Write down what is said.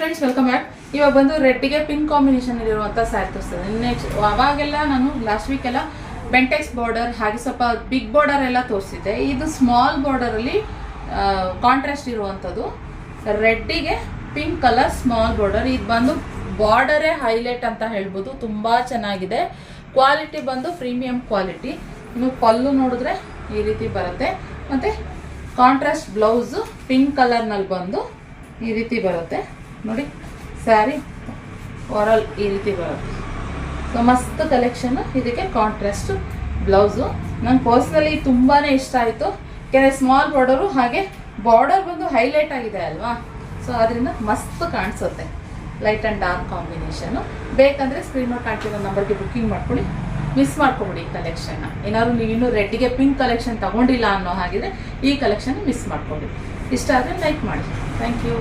Friends, welcome back. ಇವಾಗ ಬಂದು ರೆಡ್ಗೆ pink combination ಇರುವಂಥ ಸ್ಯಾರಿ ತೋರಿಸ್ತದೆ. ನೆಕ್ಸ್ಟ್ ಅವಾಗೆಲ್ಲ ನಾನು ಲಾಸ್ಟ್ ವೀಕ್ ಎಲ್ಲ ಬೆಂಟೆಕ್ಸ್ ಬಾರ್ಡರ್ ಹಾಗೆ ಸ್ವಲ್ಪ ಬಿಗ್ ಬಾರ್ಡರ್ ಎಲ್ಲ ತೋರಿಸಿದ್ದೆ. ಇದು ಸ್ಮಾಲ್ ಬಾರ್ಡರಲ್ಲಿ ಕಾಂಟ್ರಾಸ್ಟ್ ಇರುವಂಥದ್ದು. ರೆಡ್ಡಿಗೆ ಪಿಂಕ್ ಕಲರ್ ಸ್ಮಾಲ್ ಬಾರ್ಡರ್. ಇದು ಬಂದು ಬಾರ್ಡರೇ ಹೈಲೈಟ್ ಅಂತ ಹೇಳ್ಬೋದು. ತುಂಬ ಚೆನ್ನಾಗಿದೆ. ಕ್ವಾಲಿಟಿ ಬಂದು ಪ್ರೀಮಿಯಂ ಕ್ವಾಲಿಟಿ. ಇನ್ನು ಪಲ್ಲು ನೋಡಿದ್ರೆ ಈ ರೀತಿ ಬರುತ್ತೆ. ಮತ್ತು ಕಾಂಟ್ರಾಸ್ಟ್ ಬ್ಲೌಸು ಪಿಂಕ್ ಕಲರ್ನಲ್ಲಿ ಬಂದು ಈ ರೀತಿ ಬರುತ್ತೆ ನೋಡಿ. ಸ್ಯಾರಿ ಓವರಾಲ್ ಈ ರೀತಿ ಬರುತ್ತೆ. ಸೊ ಮಸ್ತ್ ಕಲೆಕ್ಷನ್. ಇದಕ್ಕೆ ಕಾಂಟ್ರಾಸ್ಟ್ ಬ್ಲೌಸು ನಂಗೆ ಪರ್ಸ್ನಲಿ ತುಂಬಾ ಇಷ್ಟ ಆಯಿತು. ಯಾಕೆಂದರೆ ಸ್ಮಾಲ್ ಬಾರ್ಡರು ಹಾಗೆ ಬಾರ್ಡರ್ ಬಂದು ಹೈಲೈಟ್ ಆಗಿದೆ ಅಲ್ವಾ. ಸೊ ಅದರಿಂದ ಮಸ್ತ್ ಕಾಣಿಸುತ್ತೆ. Light and dark combination. ಬೇಕಂದರೆ ಸ್ಕ್ರೀನ್ ನೋಟ್ ಹಾಕಿರೋ ನಂಬರ್ಗೆ ಬುಕ್ಕಿಂಗ್ ಮಾಡ್ಕೊಳ್ಳಿ. ಮಿಸ್ ಮಾಡ್ಕೊಬಿಡಿ ಈ ಕಲೆಕ್ಷನ್ನ. ಏನಾದ್ರು ನೀವು ಇನ್ನೂ ರೆಡ್ಗೆ ಪಿಂಕ್ ಕಲೆಕ್ಷನ್ ತಗೊಂಡಿಲ್ಲ ಅನ್ನೋ ಹಾಗಿದ್ರೆ ಈ ಕಲೆಕ್ಷನ್ ಮಿಸ್ ಮಾಡ್ಕೊಬಿಡಿ. ಇಷ್ಟ ಆದರೆ ಲೈಕ್ ಮಾಡಿ. Thank you.